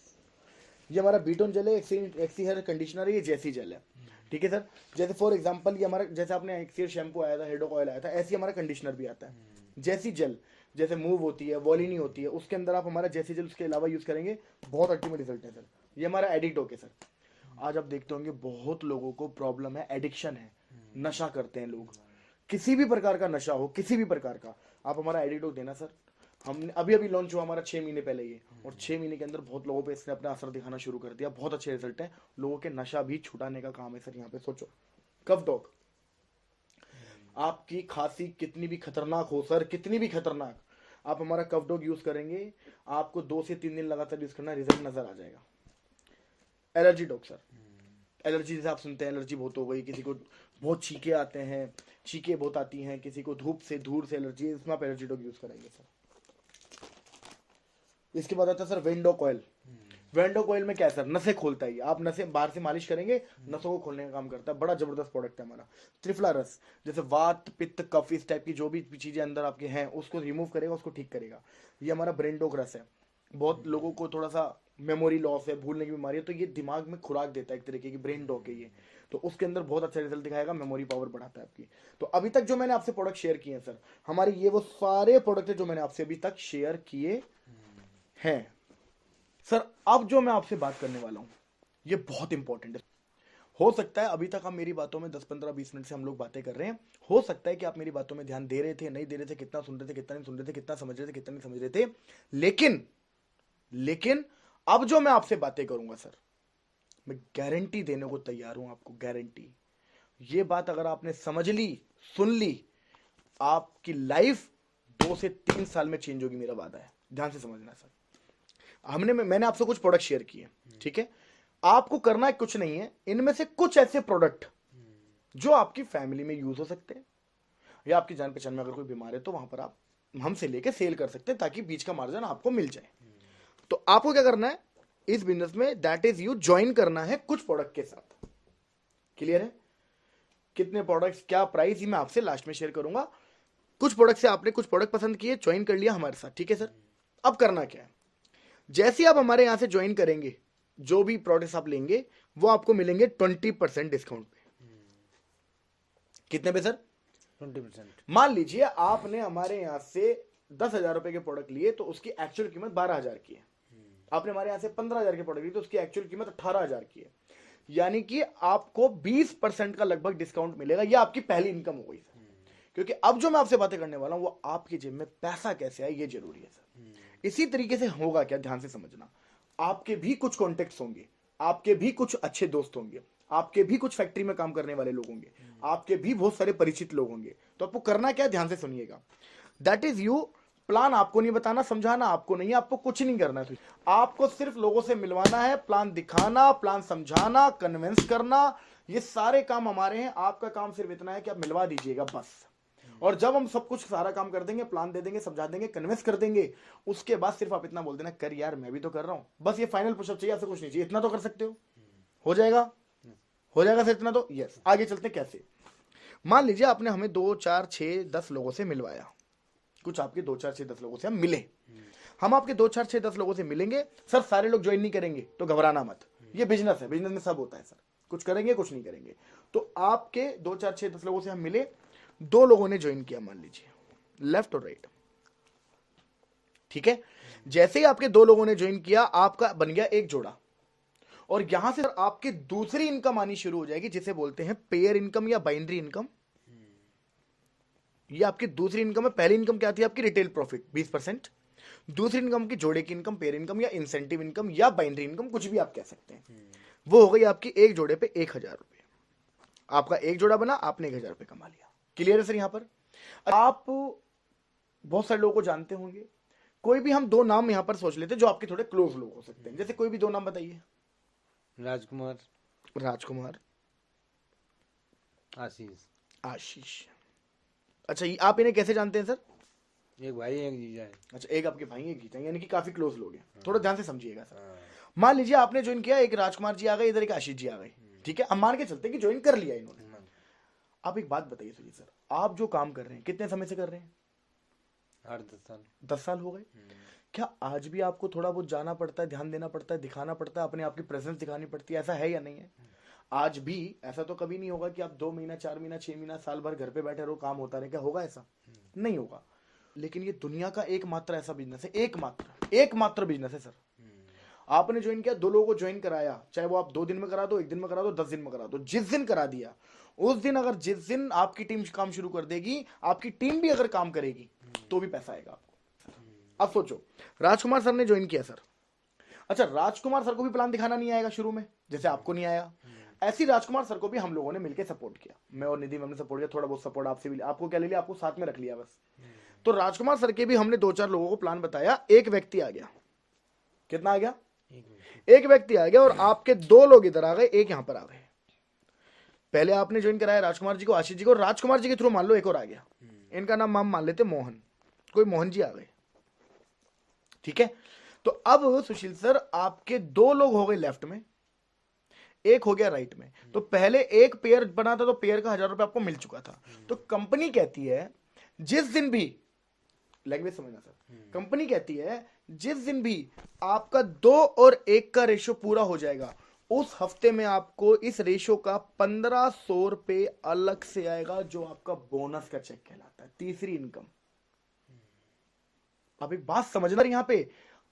ये हमारा बीटोन जेल है, एक्सी हेयर कंडीशनर है, ये जैसी जेल है, ठीक है सर। जैसे फॉर एग्जांपल ये हमारा, जैसे आपने एक्सी शैम्पू आया था, हेयर डॉक ऑयल आया था, ऐसे हमारा कंडीशनर भी आता है। जैसी जेल जैसे मूव होती है, वॉलिनी होती है, उसके अंदर आप हमारा जैसे जेल उसके अलावा यूज करेंगे, बहुत अल्टीमेट रिजल्ट है सर। ये हमारा एडिक्टोक है सर। आज आप देखते होंगे बहुत लोगों को प्रॉब्लम है, एडिक्शन है, नशा करते हैं लोग, किसी भी प्रकार का नशा हो, किसी भी प्रकार का, आप हमारा एडिक्टोक देना सर। हमने अभी अभी लॉन्च हुआ हमारा 6 महीने पहले ये, और 6 महीने के अंदर बहुत लोगों पे इसने अपना असर दिखाना शुरू कर दिया, बहुत अच्छे रिजल्ट है, लोगों के नशा भी छुटाने का काम है सर यहाँ पे। सोचो कफ डॉग, आपकी खांसी कितनी भी खतरनाक हो सर, कितनी भी खतरनाक, आप हमारा कफ डॉग यूज करेंगे, आपको 2 से 3 दिन लगातार यूज करना, रिजल्ट नजर आ जाएगा। एलर्जी डॉग सर, एलर्जी जैसे आप सुनते हैं एलर्जी बहुत हो गई, किसी को बहुत छींके आते हैं, छींके बहुत आती हैं, किसी को धूप से धूल से एलर्जी है, इसमें आप एलर्जी डॉग यूज करेंगे सर। इसके बाद आता है sir vendor coil. Vendor coil में क्या है सर, नसें खोलता है ये, आप नसें बाहर से मालिश करेंगे, नसों को खोलने का काम करता है, बड़ा जबरदस्त प्रोडक्ट है हमारा। त्रिफला रस, जैसे वात पित्त कफ इस टाइप की जो भी चीजें अंदर आपके हैं उसको रिमूव करेगा, उसको ठीक करेगा। ये हमारा ब्रेन डॉग रस है, बहुत लोगों को थोड़ा सा मेमोरी लॉस है, भूलने की बीमारी है, तो ये दिमाग में खुराक देता है, एक तरीके की ब्रेन डॉग है ये, तो उसके अंदर बहुत अच्छा रिजल्ट दिखाएगा, मेमोरी पावर बढ़ाता है आपकी। तो अभी तक जो मैंने आपसे प्रोडक्ट शेयर किए हैं सर, हमारे ये वो सारे प्रोडक्ट है जो मैंने आपसे अभी तक शेयर किए हैं सर। अब जो मैं आपसे बात करने वाला हूं ये बहुत इंपॉर्टेंट है। हो सकता है अभी तक आप मेरी बातों में 10-15-20 मिनट से हम लोग बातें कर रहे हैं, हो सकता है कि आप मेरी बातों में ध्यान दे रहे थे, नहीं दे रहे थे, कितना सुन रहे थे, कितना नहीं सुन रहे थे, कितना समझ रहे थे, कितना नहीं समझ रहे थे, लेकिन अब जो मैं आपसे बातें करूंगा सर, मैं गारंटी देने को तैयार हूं आपको, गारंटी। ये बात अगर आपने समझ ली, सुन ली, आपकी लाइफ 2 से 3 साल में चेंज होगी, मेरा वादा है, ध्यान से समझना सर। मैंने आपसे कुछ प्रोडक्ट शेयर किए, ठीक है, आपको करना है कुछ नहीं है, इनमें से कुछ ऐसे प्रोडक्ट जो आपकी फैमिली में यूज हो सकते हैं, या आपकी जान पहचान में अगर कोई बीमार है तो वहां पर आप हमसे लेके सेल कर सकते हैं, ताकि बीच का मार्जिन आपको मिल जाए। तो आपको क्या करना है इस बिजनेस में, दैट इज यू ज्वाइन करना है कुछ प्रोडक्ट के साथ। क्लियर है? कितने प्रोडक्ट्स, क्या प्राइस, ही मैं आपसे लास्ट में शेयर करूंगा। कुछ प्रोडक्ट से आपने कुछ प्रोडक्ट पसंद किए, ज्वाइन कर लिया हमारे साथ, ठीक है सर। अब करना क्या है, जैसे आप हमारे यहां से ज्वाइन करेंगे, जो भी प्रोडक्ट्स आप लेंगे वो आपको मिलेंगे 20% डिस्काउंट पे। कितने पे सर? 20%। मान लीजिए आपने हमारे यहां से 10,000 रुपए के प्रोडक्ट लिए तो उसकी एक्चुअल कीमत 12,000 की है। आपने हमारे यहां से 15,000 के प्रोडक्ट लिए तो उसकी एक्चुअल कीमत 18,000 की है। यानी कि आपको 20% का लगभग डिस्काउंट मिलेगा। यह आपकी पहली इनकम हो गई सर, क्योंकि अब जो मैं आपसे बातें करने वाला हूं वो आपकी जेब में पैसा कैसे आए ये जरूरी है सर। इसी तरीके से होगा क्या, ध्यान से समझना, आपके भी कुछ कॉन्टेक्ट्स होंगे, आपके भी कुछ अच्छे दोस्त होंगे, आपके भी कुछ फैक्ट्री में काम करने वाले लोग होंगे, आपके भी बहुत सारे परिचित लोग होंगे। तो आपको करना क्या है, ध्यान से सुनिएगा, दैट इज यू, प्लान आपको नहीं बताना, समझाना आपको नहीं है, आपको कुछ नहीं करना है, आपको सिर्फ लोगों से मिलवाना है, प्लान दिखाना, प्लान समझाना, कन्विंस करना, ये सारे काम हमारे हैं। आपका काम सिर्फ इतना है कि आप मिलवा दीजिएगा बस। और जब हम सब कुछ सारा काम कर देंगे, प्लान दे देंगे, समझा देंगे, कन्विंस कर देंगे, उसके बाद सिर्फ आप इतना बोल देना, कर यार मैं भी तो कर रहा हूं, बस ये फाइनल पुशअप चाहिए, आपसे कुछ नहीं चाहिए, इतना तो कर सकते हो जाएगा, हो जाएगा सर इतना तो, यस। आगे चलते कैसे, मान लीजिए आपने हमें 2, 4, 6, 10 लोगों से मिलवाया, कुछ आपके 2, 4, 6, 10 लोगों से हम मिले, हम आपके 2, 4, 6, 10 लोगों से मिलेंगे सर। सारे लोग ज्वाइन नहीं करेंगे तो घबराना मत, ये बिजनेस है, बिजनेस में सब होता है सर, कुछ करेंगे कुछ नहीं करेंगे। तो आपके 2, 4, 6, 10 लोगों से हम मिले, 2 लोगों ने ज्वाइन किया, मान लीजिए लेफ्ट और राइट, ठीक है। जैसे ही आपके 2 लोगों ने ज्वाइन किया, आपका बन गया एक जोड़ा, और यहां से आपकी दूसरी इनकम आनी शुरू हो जाएगी, जिसे बोलते हैं पेयर इनकम या बाइनरी इनकम। ये आपकी दूसरी इनकम है। पहली इनकम क्या थी आपकी, रिटेल प्रॉफिट 20%, दूसरी इनकम की जोड़े की इनकम, पेयर इनकम या इंसेंटिव इनकम या बाइनरी इनकम, कुछ भी आप कह सकते हैं। वो हो गई आपकी एक जोड़े पे 1,000 रुपए। आपका एक जोड़ा बना, आपने 1,000 रुपए कमा लिया। क्लियर है सर? यहां पर आप बहुत सारे लोगों को जानते होंगे, कोई भी हम 2 नाम यहां पर सोच लेते हैं जो आपके थोड़े क्लोज लोग हो सकते हैं, जैसे कोई भी 2 नाम बताइए। राजकुमार, राजकुमार, आशीष। आशीष। अच्छा, आप इन्हें कैसे जानते हैं सर? एक भाई एक जीजा है। अच्छा, एक आपके भाई एक जीजा, यानी कि काफी क्लोज लोग हैं। थोड़ा ध्यान से समझिएगा सर। मान लीजिए आपने ज्वाइन किया, एक राजकुमार जी आ गए, इधर एक आशीष जी आ गए, ठीक है, हम मान के चलते हैं कि ज्वाइन कर लिया इन्होंने। आप एक बात बताइए सुनिए सर, आप जो काम कर रहे हैं कितने समय से कर रहे हैं? 8-10 साल। 10 साल हो गए। क्या आज भी आपको थोड़ा बहुत जाना पड़ता है, ध्यान देना पड़ता है, दिखाना पड़ता है, अपने आप की प्रेजेंस दिखानी पड़ती है, ऐसा है या नहीं है? आज भी ऐसा तो कभी नहीं होगा कि आप 2 महीना, 4 महीना, 6 महीना, साल भर घर पे बैठे रहो, काम होता रहे, क्या होगा? ऐसा नहीं होगा। लेकिन ये दुनिया का एकमात्र ऐसा बिजनेस है, एकमात्र बिजनेस है सर। आपने ज्वाइन किया, 2 लोगों को ज्वाइन कराया, चाहे वो आप 2 दिन में करा दो, 1 दिन में करा दो, 10 दिन में करा दो, जिस दिन करा दिया उस दिन, अगर जिस दिन आपकी टीम काम शुरू कर देगी, आपकी टीम भी अगर काम करेगी तो भी पैसा आएगा आपको। अब सोचो, राजकुमार सर ने ज्वाइन किया सर, अच्छा राजकुमार सर को भी प्लान दिखाना नहीं आएगा शुरू में, जैसे आपको नहीं आया, ऐसी राजकुमार सर को भी हम लोगों ने मिलकर सपोर्ट किया, मैं और निधि मैम ने सपोर्ट किया, थोड़ा बहुत सपोर्ट आपसे भी, आपको क्या ले लिया, आपको साथ में रख लिया बस। तो राजकुमार सर के भी हमने 2-4 लोगों को प्लान बताया, एक व्यक्ति आ गया, कितना आ गया, एक व्यक्ति आ गया, और आपके 2 लोग इधर आ गए, एक यहां पर आ गए। पहले आपने ज्वाइन कराया राजकुमार जी को, आशीष जी को, राजकुमार जी के थ्रू मान लो एक और आ गया, इनका नाम हम मान लेते मोहन, कोई मोहन जी आ गए, ठीक है। तो अब सुशील सर आपके 2 लोग हो गए लेफ्ट में, एक हो गया राइट में। तो पहले एक पेयर बना था, तो पेयर का 1000 रुपए आपको मिल चुका था। तो कंपनी कहती है जिस दिन भी, लैंग्वेज समझना सर, कंपनी कहती है जिस दिन भी आपका 2 और 1 का रेशो पूरा हो जाएगा, उस हफ्ते में आपको इस रेशो का 1500 रुपए अलग से आएगा, जो आपका बोनस का चेक कहलाता है, तीसरी इनकम। अब एक बात समझना, यहां पे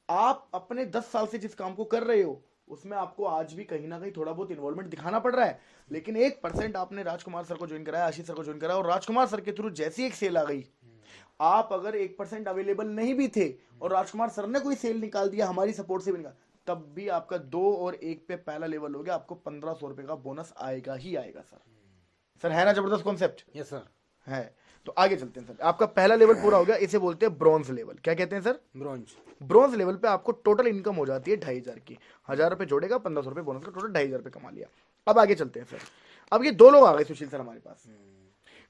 आप अपने 10 साल से जिस काम को कर रहे हो उसमें आपको आज भी कहीं ना कहीं थोड़ा बहुत इन्वॉल्वमेंट दिखाना पड़ रहा है, लेकिन 1% आपने राजकुमार सर को ज्वाइन कराया, आशीष सर को ज्वाइन कराया, और राजकुमार सर के थ्रू जैसी एक सेल आ गई, आप अगर 1% अवेलेबल नहीं भी थे और राजकुमार सर ने कोई सेल निकाल दिया, हमारी सपोर्ट से भी निकाल, तब भी आपका 2 और 1 पे पहला लेवल हो गया, आपको 1500 रुपए का बोनस आएगा ही आएगा सर। सर है ना जबरदस्त कॉन्सेप्ट? Yes sir. है। तो आगे चलते हैं सर, आपका पहला लेवल पूरा हो गया, इसे बोलते हैं ब्रॉन्ज लेवल। क्या कहते हैं सर? ब्रॉन्ज। ब्रॉन्ज लेवल पे आपको टोटल इनकम हो जाती है 2500 की, 1000 रुपए जोड़ेगा, 1500 रुपए बोनस का, टोटल 2500 रुपए कमा लिया। अब आगे चलते हैं सर, अब ये 2 लोग आ गए सुशील सर हमारे पास,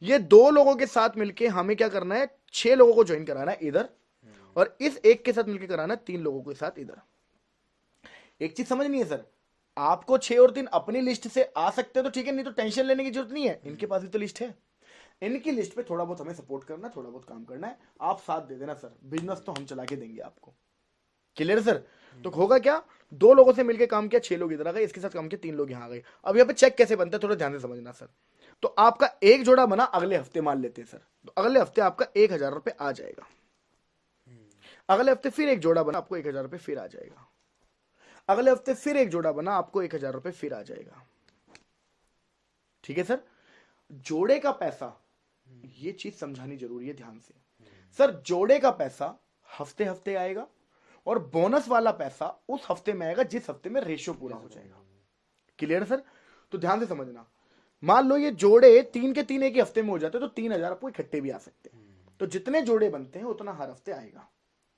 ये 2 लोगों के साथ मिलके हमें क्या करना है, 6 लोगों को ज्वाइन कराना है इधर, और इस एक के साथ मिलकर कराना है 3 लोगों के साथ इधर। एक चीज समझनी है सर, आपको 6 और 3 अपनी लिस्ट से आ सकते हैं तो ठीक है, नहीं तो टेंशन लेने की जरूरत नहीं है, इनके पास भी तो लिस्ट है, इनकी लिस्ट पे थोड़ा बहुत हमें सपोर्ट करना है, थोड़ा बहुत काम करना है, आप साथ दे देना सर, बिजनेस तो हम चला के देंगे आपको। Clear sir? तो होगा क्या, 2 लोगों से मिलकर काम किया, 6 लोग इधर आ गए, इसके साथ काम किया, 3 लोग यहां आ गए। अब यहाँ पे चेक कैसे बनता है थोड़ा ध्यान से समझना सर। तो आपका एक जोड़ा बना, अगले हफ्ते मान लेते हैं सर, तो अगले हफ्ते आपका 1000 रुपए आ जाएगा, अगले हफ्ते फिर एक जोड़ा बना, आपको 1000 रुपए फिर आ जाएगा, अगले हफ्ते फिर एक जोड़ा बना, आपको 1000 रुपए फिर आ जाएगा। ठीक है सर? जोड़े का पैसा, ये चीज समझानी जरूरी है ध्यान से सर, जोड़े का पैसा हफ्ते हफ्ते आएगा, और बोनस वाला पैसा उस हफ्ते में आएगा जिस हफ्ते में रेशियो पूरा हो जाएगा। Clear sir? तो ध्यान से समझना, मान लो ये जोड़े 3 के 3 एक ही हफ्ते में हो जाते हैं, तो 3000 आपको इकट्ठे भी आ सकते हैं, तो जितने जोड़े बनते हैं उतना हर हफ्ते आएगा।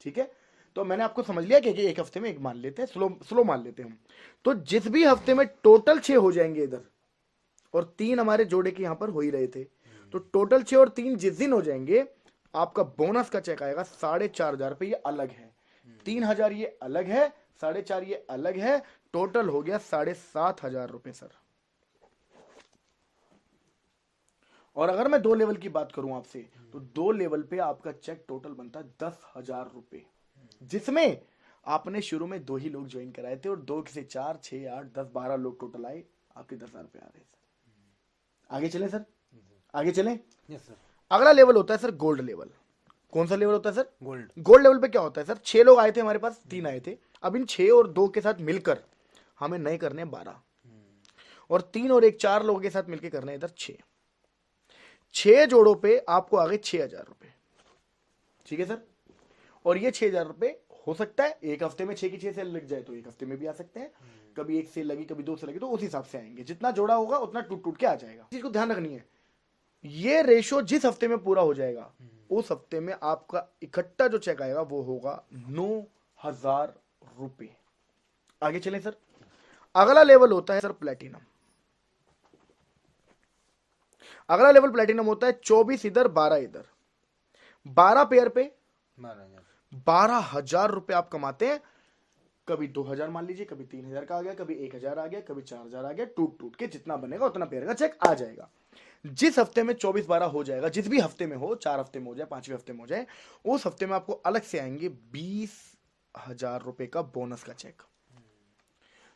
ठीक है? तो मैंने आपको समझ लिया कि एक हफ्ते में एक मान लेते हैं, स्लो मान लेते हैं हम। तो जिस भी हफ्ते में टोटल 6 हो जाएंगे इधर, और 3 हमारे जोड़े के यहां पर हो ही रहे थे, तो टोटल 6 और 3 जिस दिन हो जाएंगे, आपका बोनस का चेक आएगा 4500 रुपए, ये अलग है, 3000 ये अलग है, 4500 ये अलग है, टोटल हो गया 7500 रुपए सर। और अगर मैं 2 लेवल की बात करूं आपसे, तो 2 लेवल पे आपका चेक टोटल बनता है 10,000 रुपए, जिसमें आपने शुरू में 2 ही लोग ज्वाइन कराए थे, और 2 से 4, 6, 8, 10, 12 लोग टोटल आए, आपके 10,000 रुपए आ गए सर। आगे चले सर, आगे चले। Yes sir. अगला लेवल होता है सर गोल्ड लेवल। कौन सा लेवल होता है सर? गोल्ड। गोल्ड लेवल पे क्या होता है सर, 6 लोग आए थे हमारे पास, 3 आए थे, अब इन 6 और 2 के साथ मिलकर हमें नए करने 12, और 3 और 1 4 लोगों के साथ मिलकर करने इधर 6 जोड़ों पे आपको आ गए 6000 रुपए। ठीक है सर? और ये 6000 रुपए हो सकता है एक हफ्ते में 6 की 6 सेल लग जाए तो एक हफ्ते में भी आ सकते हैं, कभी 1 सेल लगी, कभी 2 सेल लगी, तो उस हिसाब से आएंगे, जितना जोड़ा होगा उतना टूट टूट के आ जाएगा। चीज को ध्यान रखनी है, ये रेशो जिस हफ्ते में पूरा हो जाएगा, उस हफ्ते में आपका इकट्ठा जो चेक आएगा वो होगा 9000 रुपए। आगे चलें सर, अगला लेवल होता है सर प्लेटिनम। अगला लेवल प्लेटिनम होता है 24 इधर 12 इधर, 12 पेयर पे 12,000 रुपए आप कमाते हैं। कभी 2000 मान लीजिए, कभी 3000 का आ गया, कभी 1000 आ गया, कभी 4000 आ गया, टूट टूट के जितना बनेगा उतना पेयर का चेक आ जाएगा। जिस हफ्ते में 24-12 हो जाएगा, जिस भी हफ्ते में हो, 4 हफ्ते में हो जाए, 5वें हफ्ते में हो जाए, उस हफ्ते में आपको अलग से आएंगे 20,000 रुपए का बोनस का चेक।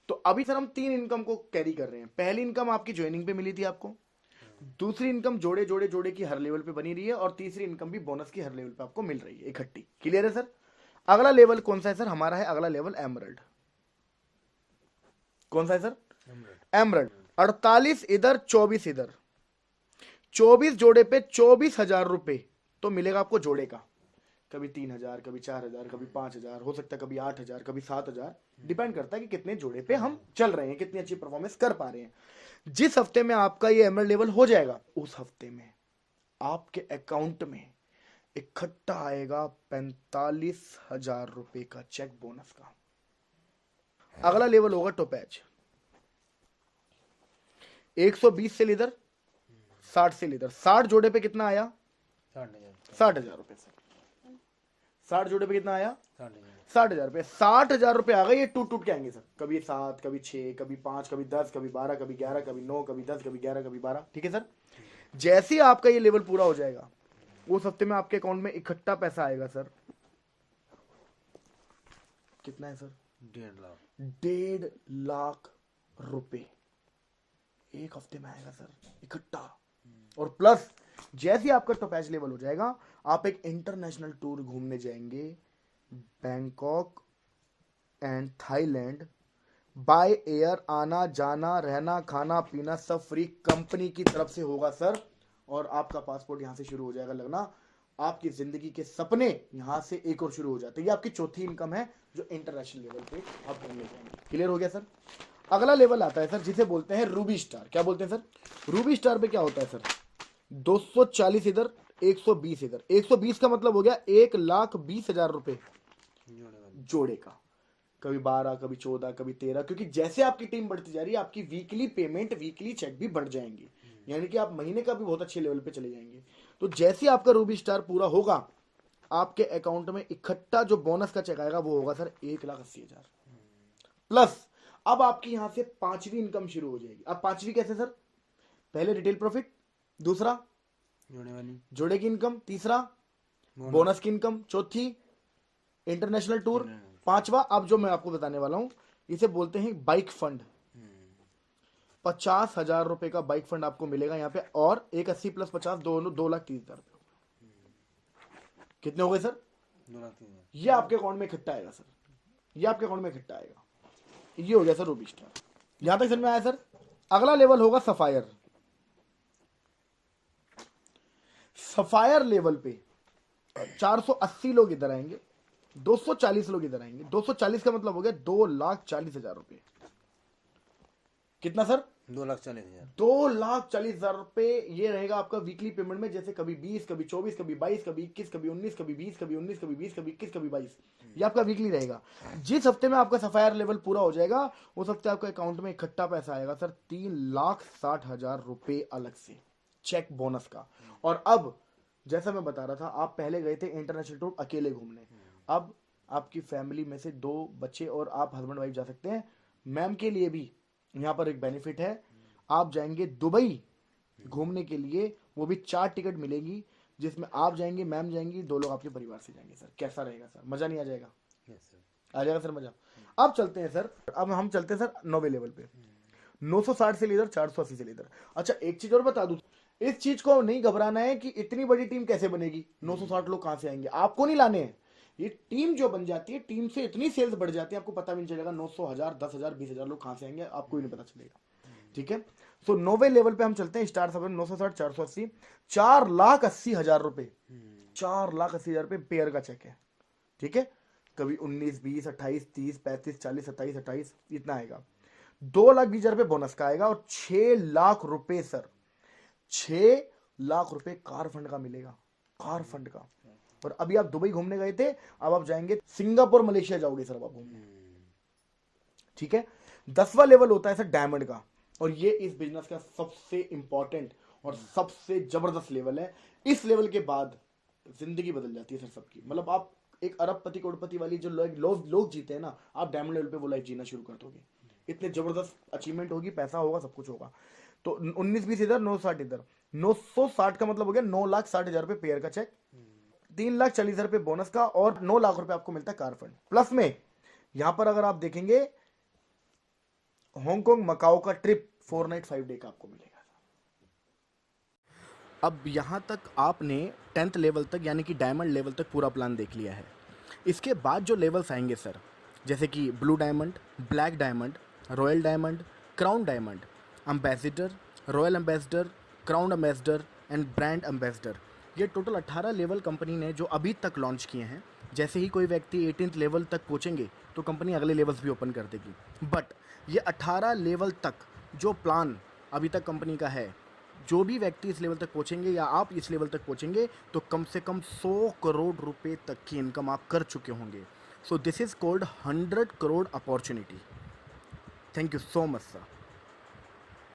तो अभी सर हम 3 इनकम को कैरी कर रहे हैं। पहली इनकम आपकी ज्वाइनिंग पे मिली थी आपको, दूसरी इनकम जोड़े जोड़े जोड़े की हर लेवल पे बनी रही है, और तीसरी इनकम भी बोनस की हर लेवल पे आपको मिल रही है इकट्ठी। क्लियर है सर? अगला लेवल कौन सा है सर? हमारा है अगला लेवल एमरल्ड। कौन सा है सर? एमरल्ड। 48 इधर 24 इधर, 24 जोड़े पे 24,000 रुपए तो मिलेगा आपको जोड़े का। कभी 3,000, कभी 4,000, कभी 5,000, हो सकता है कभी 8,000, कभी 7,000, डिपेंड करता है कि कितने जोड़े पे हम चल रहे हैं, कितनी अच्छी परफॉर्मेंस कर पा रहे हैं। जिस हफ्ते में आपका ये एमरल्ड लेवल हो जाएगा, उस हफ्ते में आपके अकाउंट में इकट्ठा आएगा 45,000 रुपए का चेक बोनस का। अगला लेवल होगा टोपैच। 120 से लीडर, 60 से लीडर। 60 जोड़े पे कितना आया? 60,000 रुपए से। 60 जोड़े पे कितना आया? 60,000 रुपए। 60,000 रुपए आ गए, ये टूट टूट के आएंगे सर। कभी 7, कभी 6, कभी 5, कभी 10, कभी 12, कभी 11, कभी 9, कभी 10, कभी 11, कभी 12। ठीक है सर? जैसे ही आपका ये लेवल पूरा हो जाएगा, उस हफ्ते में आपके अकाउंट में इकट्ठा पैसा आएगा सर। कितना है सर? 1.5 लाख रुपए एक हफ्ते में आएगा सर इकट्ठा। और प्लस जैसे ही आपका टॉपैच लेवल हो जाएगा, आप एक इंटरनेशनल टूर घूमने जाएंगे, Bangkok and Thailand, by air. आना जाना रहना खाना पीना सब फ्री कंपनी की तरफ से होगा सर। और आपका पासपोर्ट यहां से शुरू हो जाएगा लगना। आपकी जिंदगी के सपने यहां से एक और शुरू हो जाते हैं। ये आपकी चौथी इनकम है जो इंटरनेशनल लेवल पे आप घूमने जाएंगे। क्लियर हो गया सर? अगला लेवल आता है सर जिसे बोलते हैं रूबी स्टार। क्या बोलते हैं सर? रूबी स्टार पे क्या होता है सर? 240 इधर, 120 इधर। 120 का मतलब हो गया 1,20,000 रुपए जोड़े का। कभी 12, कभी 14, कभी 13, क्योंकि जैसे आपकी टीम बढ़ती जा रही है, आपकी वीकली पेमेंट, वीकली चेक भी बढ़ जाएंगे, यानी कि आप महीने का भी बहुत अच्छे लेवल पे चले जाएंगे। तो जैसे आपका रूबी स्टार पूरा होगा, आपके अकाउंट में इकट्ठा जो बोनस का चेक आएगा वो होगा सर 1,80,000 प्लस। अब आपकी यहां से पांचवी इनकम शुरू हो जाएगी। अब पांचवी कैसे सर? पहले रिटेल प्रॉफिट, दूसरा जोड़े की इनकम, तीसरा बोनस की इनकम, चौथी इंटरनेशनल टूर, पांचवा अब जो मैं आपको बताने वाला हूं इसे बोलते हैं बाइक फंड। 50,000 रुपए का बाइक फंड आपको मिलेगा यहाँ पे। और 180 प्लस 50 दोनों 2,30,000 रुपए। कितने हो गए सर? 2,30,000। ये आपके अकाउंट में इकट्ठा आएगा सर। ये आपके अकाउंट में इकट्ठा आएगा। ये हो गया सर रूबी स्टार। यहां तक समझ में आया सर? अगला लेवल होगा सफायर। सफायर लेवल पे 480 लोग इधर आएंगे, 240 लोग इधर आएंगे। 240 का मतलब हो गया 2,40,000 रुपए। कितना सर? 2,40,000। 2,40,000 रुपए ये रहेगा आपका वीकली पेमेंट में। जैसे कभी 20, कभी 24, कभी 22, कभी 21, कभी 19, कभी 20, कभी 19, कभी 20, कभी 21, कभी 22। ये आपका वीकली रहेगा। जिस हफ्ते में आपका सफायर लेवल पूरा हो जाएगा, उस हफ्ते आपके अकाउंट में इकट्ठा पैसा आएगा सर 3,60,000 रुपए अलग से चेक बोनस का। और अब जैसा मैं बता रहा था, आप पहले गए थे इंटरनेशनल टूर अकेले घूमने, अब आपकी फैमिली में से 2 बच्चे और आप हस्बैंड वाइफ जा सकते हैं। मैम के लिए भी यहाँ पर एक बेनिफिट है, आप जाएंगे दुबई घूमने के लिए, वो भी 4 टिकट मिलेगी, जिसमें आप जाएंगे, मैम जाएंगी, 2 लोग आपके परिवार से जाएंगे सर। कैसा रहेगा सर? मजा नहीं आ जाएगा? आ जाएगा सर मजा। अब चलते हैं सर, अब हम चलते हैं सर 9वें लेवल पे। 960 से लीडर, 480 से लीडर। अच्छा एक चीज और बता दूं, इस चीज को नहीं घबराना है कि इतनी बड़ी टीम कैसे बनेगी, 960 लोग कहां से आएंगे, आपको नहीं लाने हैं। ये टीम जो बन जाती है, टीम से इतनी सेल्स बढ़ जाती है, आपको पता भी नहीं चलेगा 900, 1,000, 10,000, 20,000 लोग कहां से आएंगे, आपको ही नहीं पता चलेगा। ठीक है? सो 9वें लेवल पे हम चलते हैं। स्टार सब 960, 480, 4,80,000 रुपए। 4,80,000 रुपए पेयर का चेक है। ठीक है? कभी 19, 20, 28, 30, 35, 40, 27, 28 इतना आएगा। 2,20,000 रुपए बोनस का आएगा। और 6 लाख रुपए सर, 6 लाख रुपए कार फंड का मिलेगा, कार फंड का। और अभी आप दुबई घूमने गए थे, अब आप जाएंगे सिंगापुर, मलेशिया जाओगे सर अब आप घूमने। ठीक है? 10वां लेवल होता है सर डायमंड का, और ये इस बिजनेस का सबसे इंपॉर्टेंट और सबसे जबरदस्त लेवल है। इस लेवल के बाद जिंदगी बदल जाती है सर सबकी। मतलब आप एक अरबपति करोड़पति वाली जो लोग जीते हैं ना, आप डायमंड लेवल पे वो लाइफ जीना शुरू कर दोगे। इतने जबरदस्त अचीवमेंट होगी, पैसा होगा, सब कुछ होगा। तो 19-20 इधर, 960 इधर। 960 का मतलब हो गया 9,60,000 रुपए पेयर का चेक, 3,40,000 रुपए बोनस का, और 9 लाख रुपए आपको मिलता है कार फंड। प्लस में यहां पर अगर आप देखेंगे, हांगकांग मकाओ का ट्रिप 4 नाइट 5 डे का आपको मिलेगा। अब यहाँ तक आपने 10th लेवल तक यानी कि डायमंड लेवल तक पूरा प्लान देख लिया है। इसके बाद जो लेवल्स आएंगे सर, जैसे कि blue diamond, black diamond, royal diamond, crown diamond, ambassador, royal ambassador, crown ambassador and brand ambassador, ये टोटल 18 लेवल कंपनी ने जो अभी तक लॉन्च किए हैं। जैसे ही कोई व्यक्ति 18th लेवल तक पहुँचेंगे तो कंपनी अगले लेवल्स भी ओपन कर देगी। बट ये 18 लेवल तक जो प्लान अभी तक कंपनी का है, जो भी व्यक्ति इस लेवल तक पहुंचेंगे या आप इस लेवल तक पहुंचेंगे तो कम से कम 100 करोड़ रुपए तक की इनकम आप कर चुके होंगे। So this is called 100 crore opportunity. Thank you so much sir.